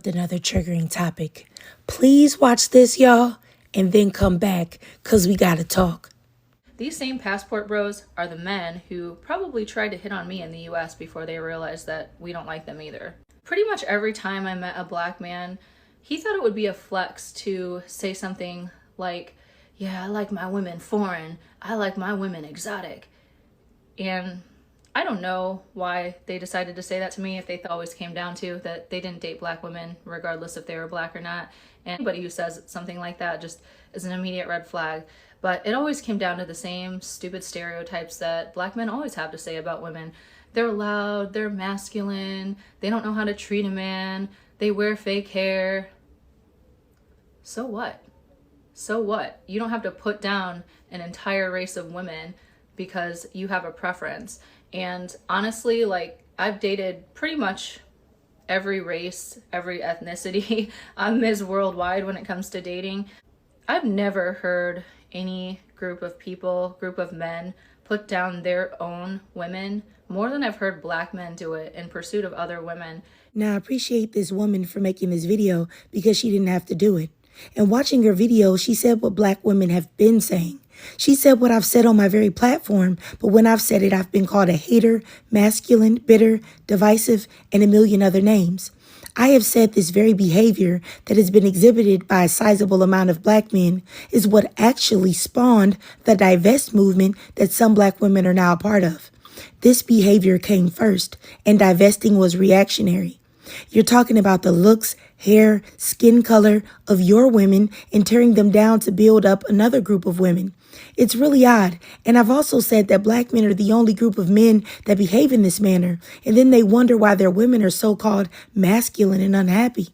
with another triggering topic. Please watch this, y'all, and then come back, because we got to talk. These same passport bros are the men who probably tried to hit on me in the US before they realized that we don't like them either. Pretty much every time I met a black man, he thought it would be a flex to say something like, yeah, I like my women foreign, I like my women exotic. And I don't know why they decided to say that to me if they always came down to that they didn't date black women regardless if they were black or not. And anybody who says something like that just is an immediate red flag. But it always came down to the same stupid stereotypes that black men always have to say about women. They're loud, they're masculine, they don't know how to treat a man, they wear fake hair. So what? So what? You don't have to put down an entire race of women because you have a preference. And honestly, like, I've dated pretty much every race, every ethnicity. I'm Ms. Worldwide when it comes to dating. I've never heard any group of men put down their own women more than I've heard black men do it in pursuit of other women. Now, I appreciate this woman for making this video because she didn't have to do it. And watching her video, she said what black women have been saying. She said what I've said on my very platform, but when I've said it, I've been called a hater, masculine, bitter, divisive, and a million other names. I have said this very behavior that has been exhibited by a sizable amount of black men is what actually spawned the divest movement that some black women are now a part of. This behavior came first, and divesting was reactionary. You're talking about the looks, hair, skin color of your women and tearing them down to build up another group of women. It's really odd. And I've also said that black men are the only group of men that behave in this manner. And then they wonder why their women are so-called masculine and unhappy.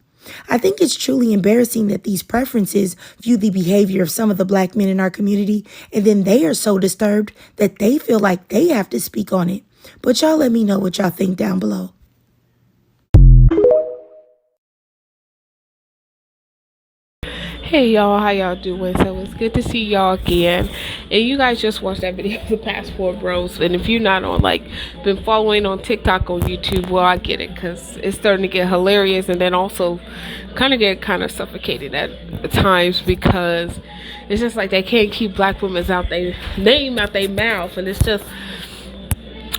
I think it's truly embarrassing that these preferences view the behavior of some of the black men in our community, and then they are so disturbed that they feel like they have to speak on it. But y'all let me know what y'all think down below. Hey y'all, how y'all doing? So it's good to see y'all again. And you guys just watched that video of the passport bros. And if you're not on, like, been following on TikTok, on YouTube, well, I get it, because it's starting to get hilarious, and then also kind of suffocated at times, because it's just like they can't keep black women's out their name out their mouth. And it's just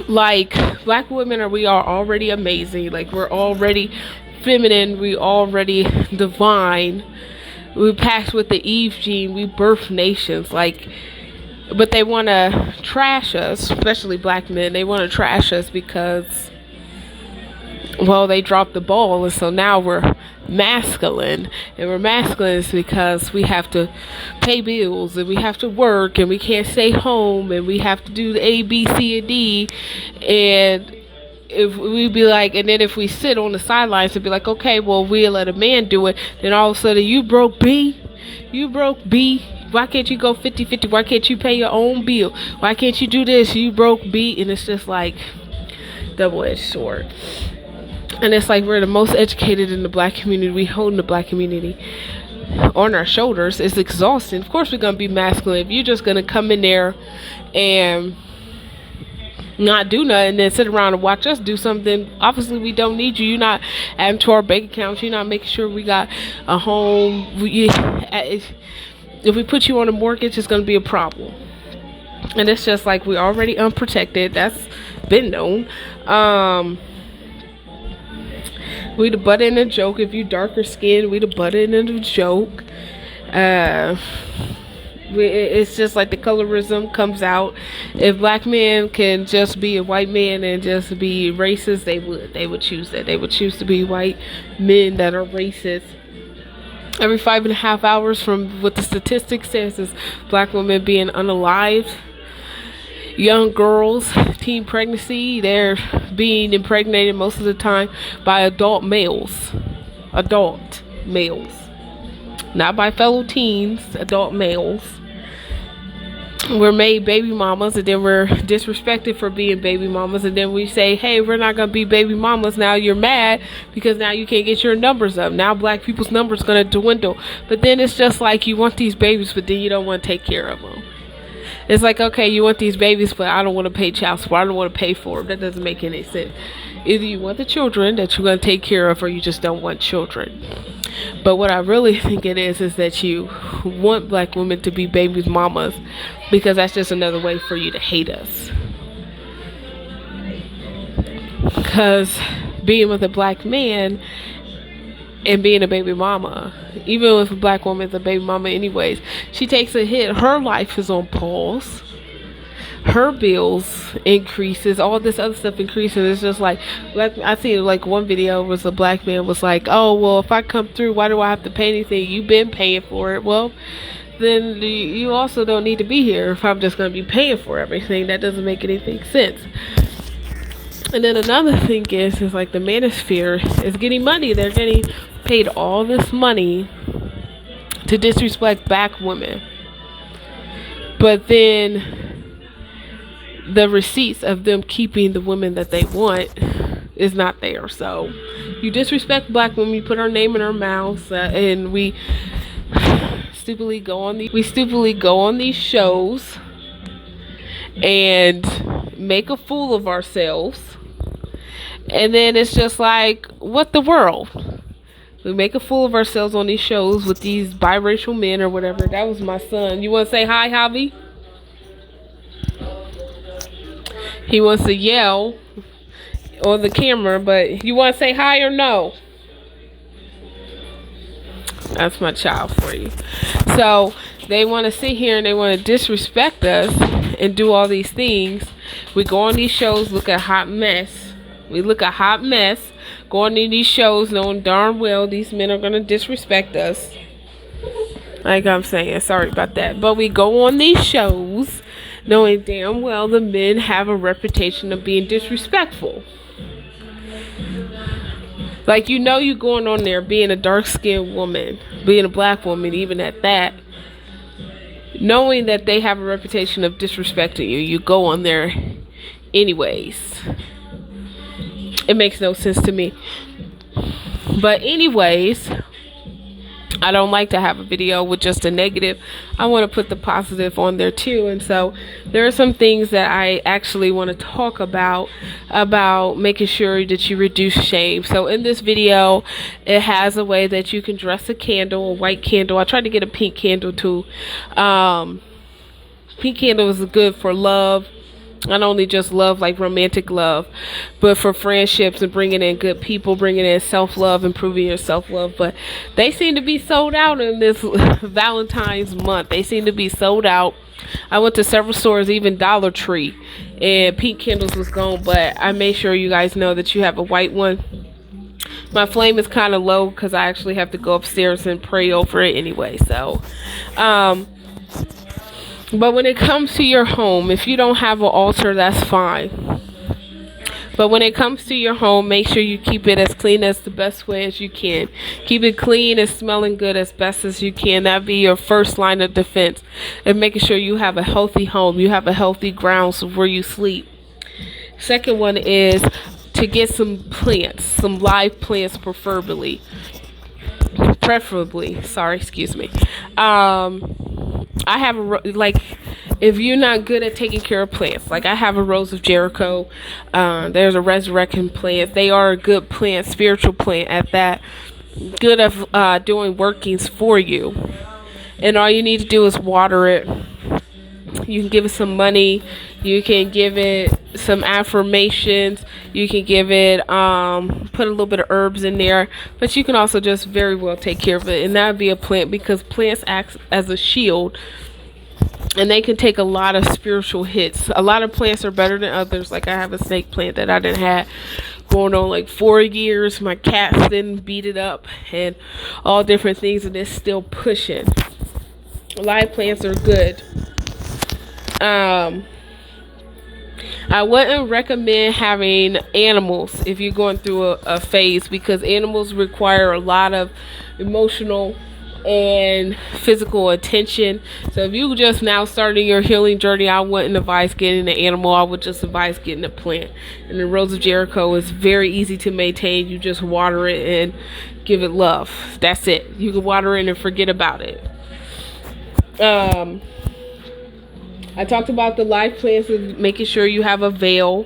like, black women we are already amazing. Like, we're already feminine, we already divine. We packed with the Eve gene. We birth nations. Like, but they want to trash us, especially black men. They want to trash us because, well, they dropped the ball. And so now we're masculine. And we're masculine because we have to pay bills, and we have to work, and we can't stay home, and we have to do the A, B, C, and D. And if we be like, and then if we sit on the sidelines and be like, okay, well, we'll let a man do it, then all of a sudden, you broke B, why can't you go 50-50? Why can't you pay your own bill? Why can't you do this? You broke B. And it's just like double-edged sword. And it's like we're the most educated in the black community. We hold the black community on our shoulders. It's exhausting. Of course we're going to be masculine. If you're just going to come in there and not do nothing and then sit around and watch us do something, obviously we don't need you. You're not adding to our bank accounts. You're not making sure we got a home. If we put you on a mortgage, it's going to be a problem. And it's just like we're already unprotected. That's been known. We the butt in a joke. If you darker skinned, we the butt in a joke. It's just like the colorism comes out. If black men can just be a white man and just be racist, they would choose that. They would choose to be white men that are racist. Every 5.5 hours, from what the statistics says, is black women being unalived. Young girls, teen pregnancy, they're being impregnated most of the time by adult males. Not by fellow teens, adult males. We're made baby mamas, and then we're disrespected for being baby mamas, and then we say, hey, we're not gonna be baby mamas. Now you're mad because now you can't get your numbers up. Now black people's numbers gonna dwindle. But then it's just like you want these babies, but then you don't want to take care of them. It's like, okay, you want these babies, but I don't want to pay child support. I don't want to pay for them. That doesn't make any sense. Either you want the children that you're going to take care of, or you just don't want children. But what I really think it is that you want black women to be babies' mamas, because that's just another way for you to hate us. Because being with a black man and being a baby mama, even if a black woman is a baby mama anyways, she takes a hit. Her life is on pause. Her bills increases, all this other stuff increases. It's just like I see like one video was a black man was like, oh well, if I come through, why do I have to pay anything? You've been paying for it. Well, then you also don't need to be here if I'm just going to be paying for everything. That doesn't make anything sense. And then another thing is like the manosphere is getting money. They're getting paid all this money to disrespect black women. But then the receipts of them keeping the women that they want is not there. So you disrespect black women, you put our name in our mouths, and we stupidly go on these shows and make a fool of ourselves. And then it's just like, what the world? We make a fool of ourselves on these shows with these biracial men or whatever. That was my son. You want to say hi, Javi? He wants to yell on the camera, but you want to say hi or no? That's my child for you. So they want to sit here and they want to disrespect us and do all these things. We go on these shows, look at hot mess. We look a hot mess, going to these shows knowing darn well these men are going to disrespect us. Like I'm saying, sorry about that. But we go on these shows knowing damn well the men have a reputation of being disrespectful. Like, you know, you going on there being a dark-skinned woman, being a black woman, even at that, knowing that they have a reputation of disrespecting you, you go on there anyways. It makes no sense to me. But anyways, I don't like to have a video with just a negative. I want to put the positive on there too. And so there are some things that I actually want to talk about making sure that you reduce shame. So in this video, it has a way that you can dress a candle, a white candle. I tried to get a pink candle too. Pink candle is good for love. Not only just love, like romantic love, but for friendships and bringing in good people, bringing in self-love, improving your self-love. But they seem to be sold out in this Valentine's month. They seem to be sold out. I went to several stores, even Dollar Tree, and pink candles was gone. But I made sure you guys know that you have a white one. My flame is kind of low because I actually have to go upstairs and pray over it anyway. So, but when it comes to your home, if you don't have an altar, that's fine. But when it comes to your home, make sure you keep it as clean as the best way as you can. Keep it clean and smelling good as best as you can. That'd be your first line of defense. And making sure you have a healthy home. You have a healthy grounds where you sleep. Second one is to get some plants, some live plants preferably. I have if you're not good at taking care of plants, like I have a Rose of Jericho, there's a resurrection plant. They are a good plant, spiritual plant at that, good of doing workings for you. And all you need to do is water it. You can give it some money. You can give it some affirmations. You can give it, put a little bit of herbs in there. But you can also just very well take care of it. And that would be a plant, because plants act as a shield. And they can take a lot of spiritual hits. A lot of plants are better than others. Like I have a snake plant that I didn't have going on like 4 years. My cats didn't beat it up and all different things. And it's still pushing. Live plants are good. I wouldn't recommend having animals if you're going through a phase, because animals require a lot of emotional and physical attention. So if you just now starting your healing journey, I wouldn't advise getting an animal. I would just advise getting a plant. And the Rose of Jericho is very easy to maintain. You just water it and give it love. That's it. You can water it and forget about it. I talked about the life plans of making sure you have a veil.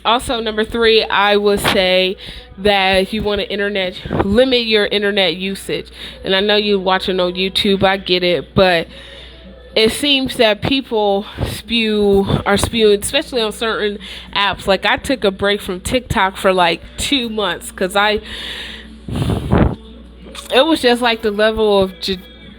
Also, number 3, I would say that if you want to limit your internet usage. And I know you're watching on YouTube, I get it, but it seems that people are spewing, especially on certain apps. Like, I took a break from TikTok for like 2 months because it was just like the level of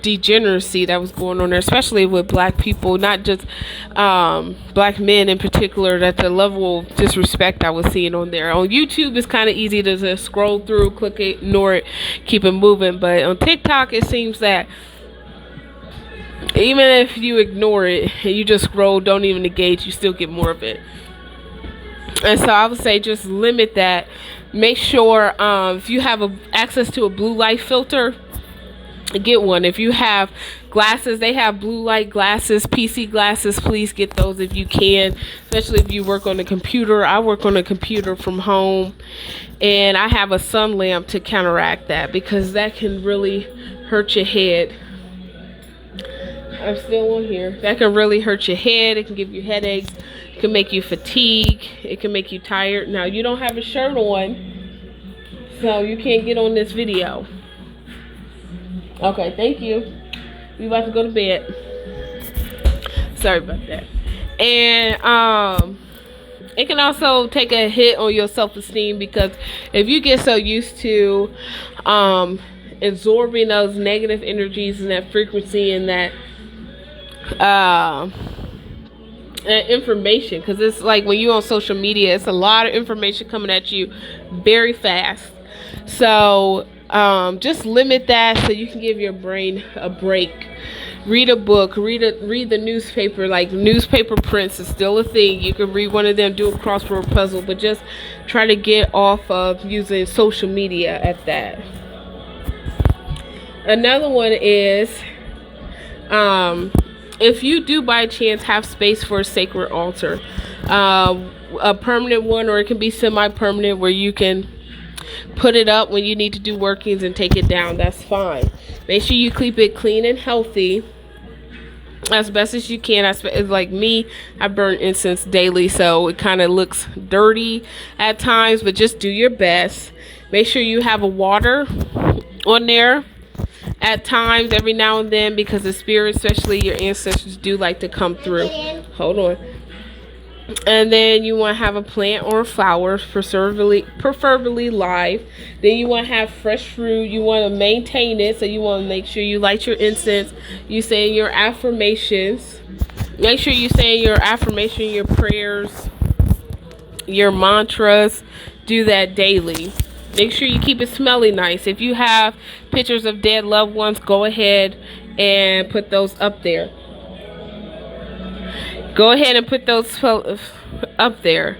degeneracy that was going on there, especially with black people, not just black men in particular, that the level of disrespect I was seeing on there. On YouTube, it's kind of easy to just scroll through, click it, ignore it, keep it moving. But on TikTok, it seems that even if you ignore it and you just scroll, don't even engage, you still get more of it. And so I would say just limit that. Make sure if you have access to a blue light filter, get one. If you have glasses, they have blue light glasses, PC glasses. Please get those if you can, especially if you work on a computer. I work on a computer from home, and I have a sun lamp to counteract that, because that can really hurt your head. I'm still on here. That can really hurt your head. It can give you headaches. It can make you fatigue. It can make you tired. Now, you don't have a shirt on, so you can't get on this video. Okay, thank you. We about to go to bed. Sorry about that. And it can also take a hit on your self-esteem, because if you get so used to absorbing those negative energies and that frequency and that information, because it's like when you're on social media, it's a lot of information coming at you very fast. So just limit that so you can give your brain a break. Read a book, read the newspaper. Like, newspaper prints is still a thing. You can read one of them, do a crossword puzzle, but just try to get off of using social media at that. Another one is if you do by chance have space for a sacred altar, a permanent one, or it can be semi-permanent where you can put it up when you need to do workings and take it down, that's fine. Make sure you keep it clean and healthy as best as you can. It's like me, I burn incense daily, so it kind of looks dirty at times, but just do your best. Make sure you have a water on there at times, every now and then, because the spirits, especially your ancestors, do like to come through. Hold on. And then you want to have a plant or a flower, preferably live. Then you want to have fresh fruit. You want to maintain it, so you want to make sure you light your incense. You say your affirmations. Make sure you say your affirmation, your prayers, your mantras. Do that daily. Make sure you keep it smelling nice. If you have pictures of dead loved ones, go ahead and put those up there. Go ahead and put those up there.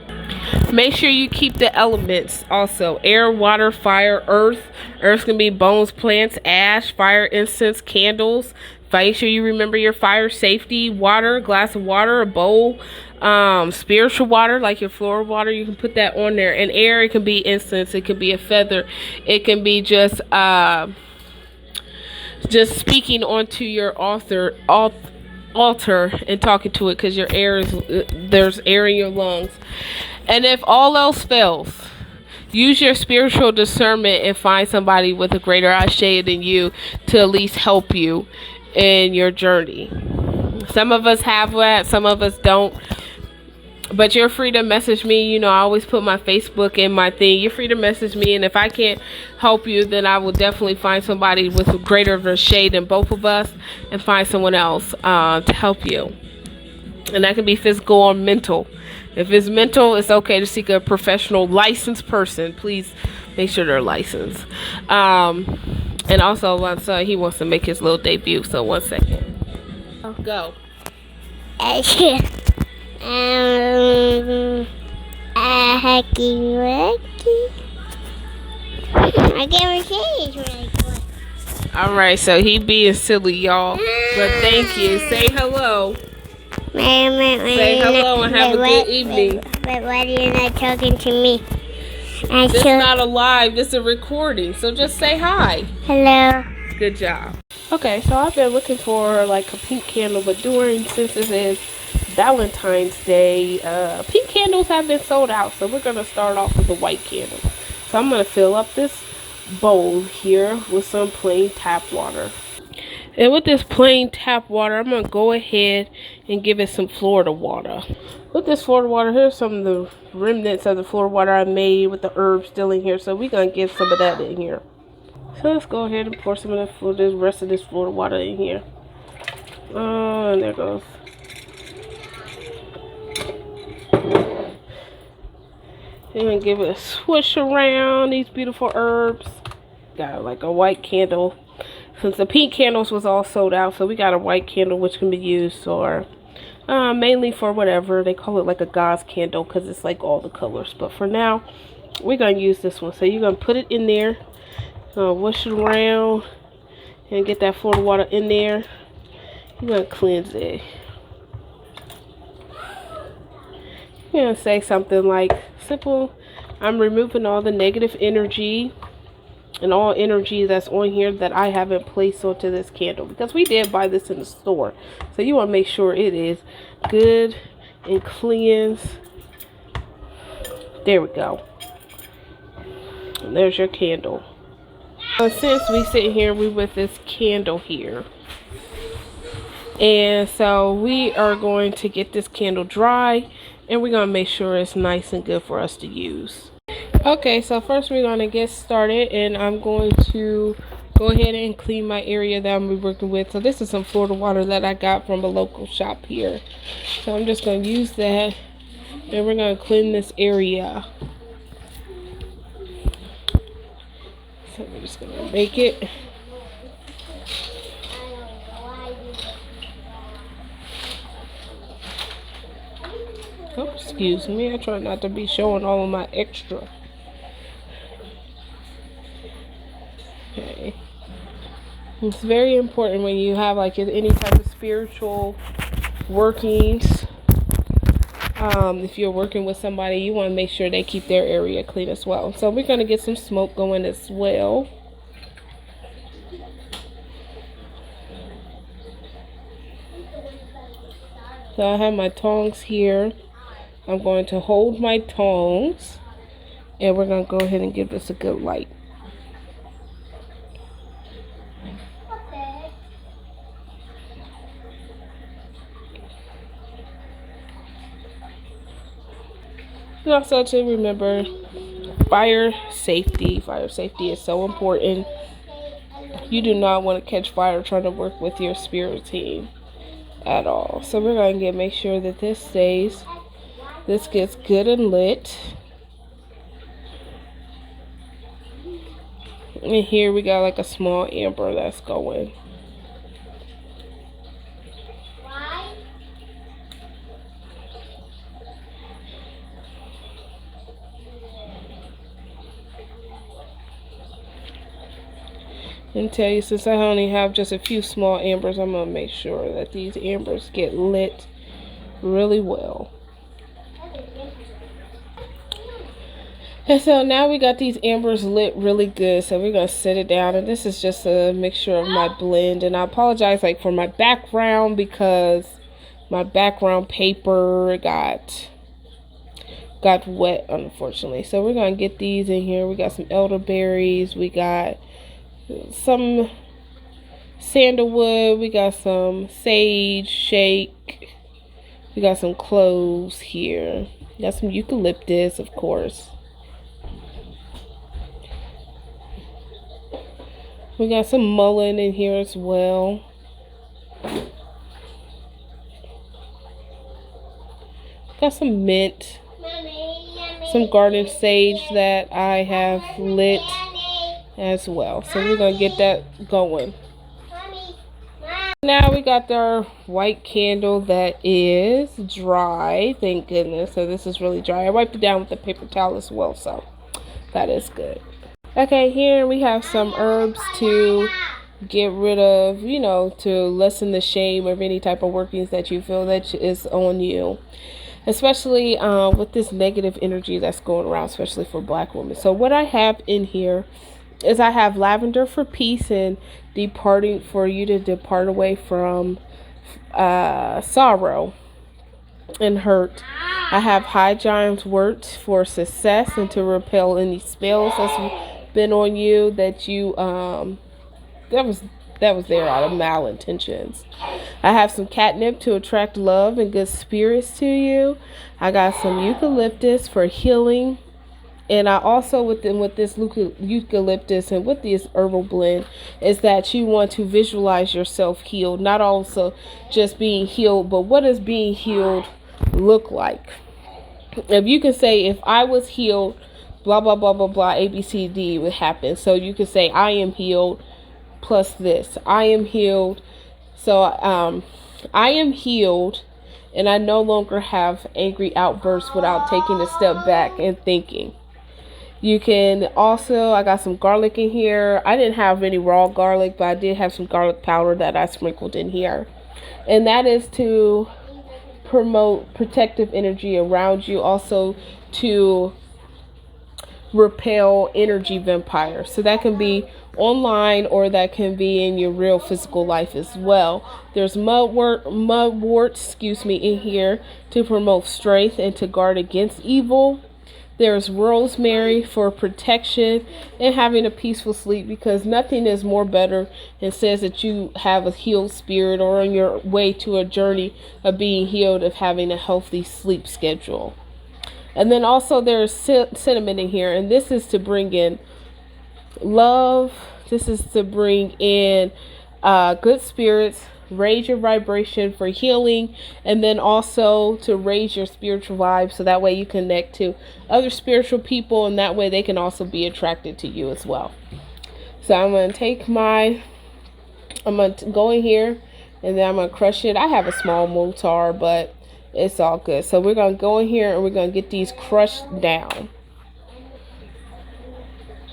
Make sure you keep the elements also. Air, water, fire, earth. Earth can be bones, plants, ash, fire, incense, candles. Make sure you remember your fire safety. Water, glass of water, a bowl. Spiritual water, like your floral water, you can put that on there. And air, it can be incense, it could be a feather, it can be just speaking onto your altar and talking to it, because your air there's air in your lungs. And if all else fails, use your spiritual discernment and find somebody with a greater ashe than you to at least help you in your journey. Some of us have that, some of us don't. But you're free to message me. You know, I always put my Facebook in my thing. You're free to message me, and if I can't help you, then I will definitely find somebody with a greater of a shade than both of us, and find someone else to help you. And that can be physical or mental. If it's mental, it's okay to seek a professional licensed person. Please make sure they're licensed. And also, my son, he wants to make his little debut. So 1 second. Go. Hacky wacky. I can't say really quick. Alright, so he being silly, y'all. But thank you. Say hello. Say hello and have a good evening. But why are you not talking to me? This is not a live, this is a recording. So just say hi. Hello. Good job. Okay, so I've been looking for like a pink candle, but since this is Valentine's Day, pink candles have been sold out. So we're going to start off with a white candle. So I'm going to fill up this bowl here with some plain tap water. And with this plain tap water, I'm going to go ahead and give it some Florida water. With this Florida water, here's some of the remnants of the Florida water I made with the herbs still in here. So we're going to get some of that in here. So let's go ahead and pour some of the rest of this Florida water in here. Oh, and there goes. And give it a swish around these beautiful herbs. Got like a white candle. Since the pink candles was all sold out, so we got a white candle which can be used for mainly for whatever. They call it like a gauze candle because it's like all the colors. But for now, we're going to use this one. So you're going to put it in there. Whoosh it around and get that Florida water in there. You're going to cleanse it. You're going to say something like, simple, I'm removing all the negative energy and all energy that's on here that I haven't placed onto this candle, because we did buy this in the store, so you want to make sure it is good and cleansed. There we go. And there's your candle. Since we sit here, we with this candle here, and so we are going to get this candle dry, and we're going to make sure it's nice and good for us to use. Okay, so first we're going to get started, and I'm going to go ahead and clean my area that I'm working with. So this is some Florida water that I got from a local shop here. So I'm just going to use that, and we're going to clean this area. So we're just going to make it. Oh, excuse me. I try not to be showing all of my extra. Okay. It's very important when you have like any type of spiritual workings. If you're working with somebody, you want to make sure they keep their area clean as well. So we're going to get some smoke going as well. So I have my tongs here. I'm going to hold my tongs, and we're going to go ahead and give this a good light. And also to remember fire safety. Fire safety is so important. You do not want to catch fire trying to work with your spirit team at all. So we're going to make sure that this gets good and lit. And here we got like a small amber that's going. And tell you, since I only have just a few small ambers, I'm going to make sure that these ambers get lit really well. And so now we got these ambers lit really good, so we're going to set it down. And this is just a mixture of my blend. And I apologize like for my background, because my background paper got wet, unfortunately. So we're going to get these in here. We got some elderberries. We got some sandalwood. We got some sage shake. We got some cloves here. We got some eucalyptus, of course. We got some mullein in here as well. Got some mint. Some garden sage that I have lit as well. So we're going to get that going. Now we got our white candle that is dry. Thank goodness. So this is really dry. I wiped it down with the paper towel as well. So that is good. Okay, here we have some herbs to get rid of, you know, to lessen the shame of any type of workings that you feel that is on you. Especially with this negative energy that's going around, especially for black women. So what I have in here is I have lavender for peace and for you to depart away from sorrow and hurt. I have high giant's wort for success and to repel any spells that's been on you that you that was there out of malintentions. I have some catnip to attract love and good spirits to you. I got some eucalyptus for healing. And I also with this eucalyptus and with this herbal blend is that you want to visualize yourself healed, not also just being healed, but what does being healed look like? If you can say, if I was healed, blah, blah, blah, blah, blah, A, B, C, D would happen. So you can say, I am healed plus this. I am healed. So I am healed and I no longer have angry outbursts without taking a step back and thinking. You can also, I got some garlic in here. I didn't have any raw garlic, but I did have some garlic powder that I sprinkled in here. And that is to promote protective energy around you, also to repel energy vampires. So that can be online or that can be in your real physical life as well. There's mugwort, in here to promote strength and to guard against evil. There's rosemary for protection and having a peaceful sleep, because nothing is more better and says that you have a healed spirit or on your way to a journey of being healed, of having a healthy sleep schedule. And then also there's cinnamon in here, and this is to bring in love. This is to bring in good spirits, raise your vibration for healing, and then also to raise your spiritual vibe, so that way you connect to other spiritual people, and that way they can also be attracted to you as well. So I'm going to go in here and then I'm going to crush it. I have a small mortar, but it's all good. So we're going to go in here and we're going to get these crushed down.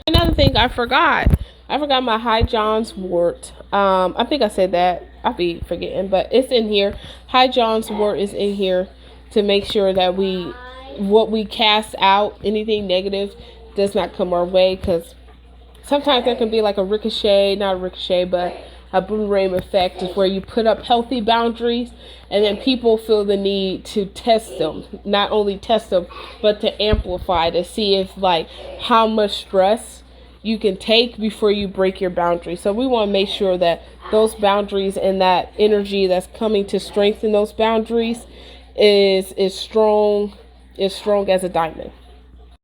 Another thing I forgot my high John's wort. I think I said that. I'll be forgetting, but it's in here. High John's wort is in here to make sure that what we cast out, anything negative, does not come our way, because sometimes there can be like a ricochet, not a ricochet, but a boomerang effect, is where you put up healthy boundaries and then people feel the need to test them, not only test them, but to amplify, to see if like how much stress you can take before you break your boundaries. So we want to make sure that those boundaries and that energy that's coming to strengthen those boundaries is strong as a diamond.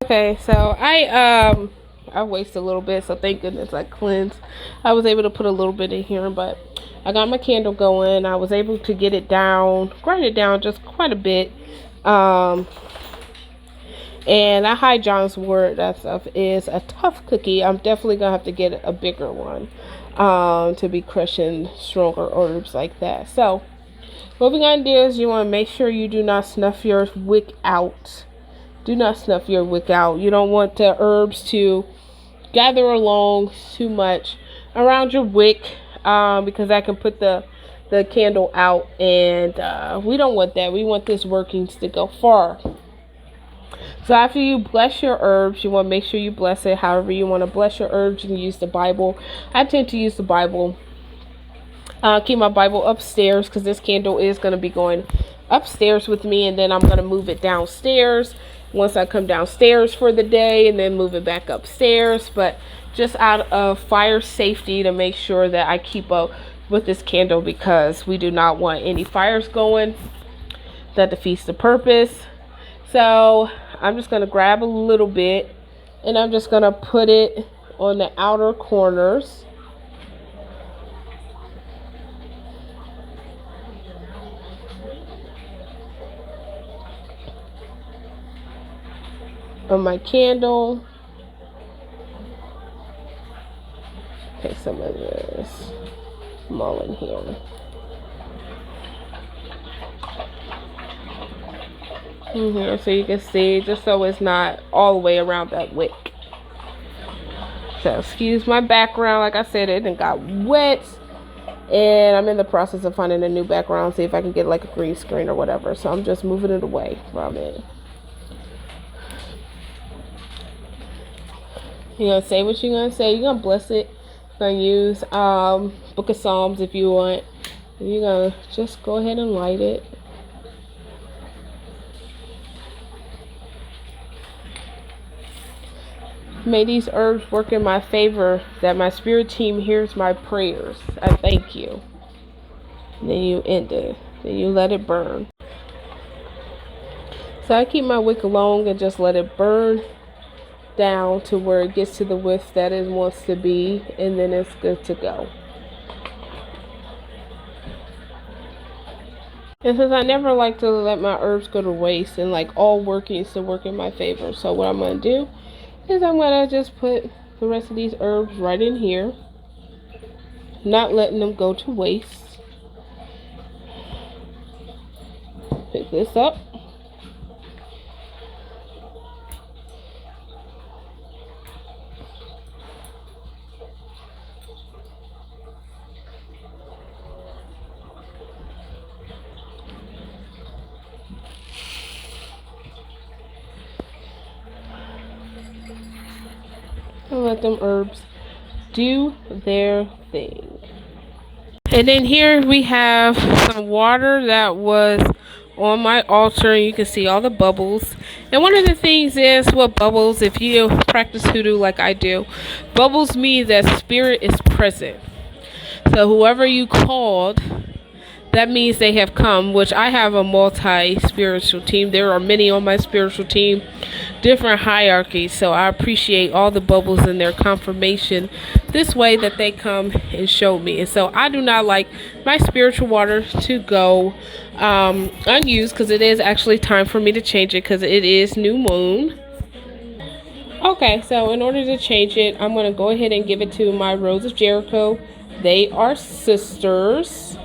Okay, so I wasted a little bit, so thank goodness I cleansed. I was able to put a little bit in here, but I got my candle going. I was able to get it down, grind it down just quite a bit. And that high John's wort, that stuff is a tough cookie. I'm definitely gonna have to get a bigger one to be crushing stronger herbs like that. So what we're gonna do is you want to make sure you do not snuff your wick out. Do not snuff your wick out. You don't want the herbs to gather along too much around your wick, because that can put the candle out, and we don't want that. We want this workings to go far. So after you bless your herbs, you want to make sure you bless it however you want to bless your herbs. You can use the Bible. I tend to use the Bible. Keep my Bible upstairs, because this candle is going to be going upstairs with me, and then I'm going to move it downstairs once I come downstairs for the day, and then move it back upstairs. But just out of fire safety, to make sure that I keep up with this candle, because we do not want any fires going. That defeats the purpose. So I'm just going to grab a little bit, and I'm just going to put it on the outer corners. Of my candle. Take some of this mullein here. Here, so you can see, just so it's not all the way around that wick. So excuse my background. Like I said, it done got wet, and I'm in the process of finding a new background, see if I can get like a green screen or whatever. So I'm just moving it away from it. You're gonna say what you're gonna say. You're gonna bless it Gonna use Book of Psalms if you want. You're gonna just go ahead and light it. May these herbs work in my favor, that my spirit team hears my prayers. I thank you. And then you end it. Then you let it burn. So I keep my wick long and just let it burn down to where it gets to the width that it wants to be, and then it's good to go. And since I never like to let my herbs go to waste, and like all work needs to work in my favor, so what I'm going to do is I'm going to just put the rest of these herbs right in here, not letting them go to waste. Pick this up. And let them herbs do their thing. And then here we have some water that was on my altar. You can see all the bubbles. And one of the things is, what bubbles, if you practice hoodoo like I do, bubbles mean that spirit is present. So whoever you called, that means they have come, which I have a multi-spiritual team. There are many on my spiritual team, different hierarchies. So I appreciate all the bubbles and their confirmation this way that they come and show me. And so I do not like my spiritual water to go unused, because it is actually time for me to change it, because it is new moon. Okay, so in order to change it, I'm going to go ahead and give it to my Rose of Jericho. They are sisters.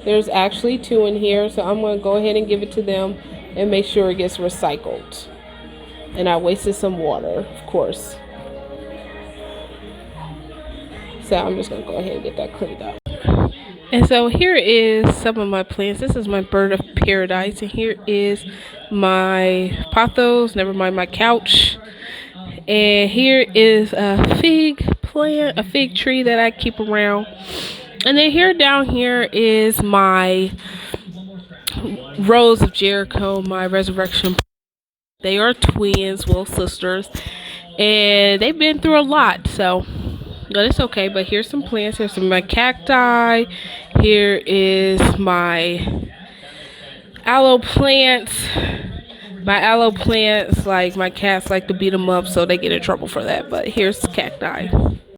There's actually 2 in here, so I'm going to go ahead and give it to them and make sure it gets recycled. And I wasted some water, of course. So I'm just going to go ahead and get that cleaned up. And so here is some of my plants. This is my bird of paradise, and here is my pothos, never mind my couch. And here is a fig plant, a fig tree that I keep around. And then here down here is my Rose of Jericho, my resurrection. They are twins, well, sisters, and they've been through a lot, so but it's okay. But here's some plants. Here's some of my cacti. Here is my aloe plants. My aloe plants, like, my cats like to beat them up, so they get in trouble for that. But here's cacti.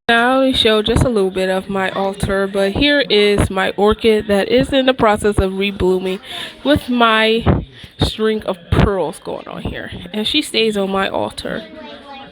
I only show just a little bit of my altar, but here is my orchid that is in the process of reblooming with my string of pearls going on here, and she stays on my altar.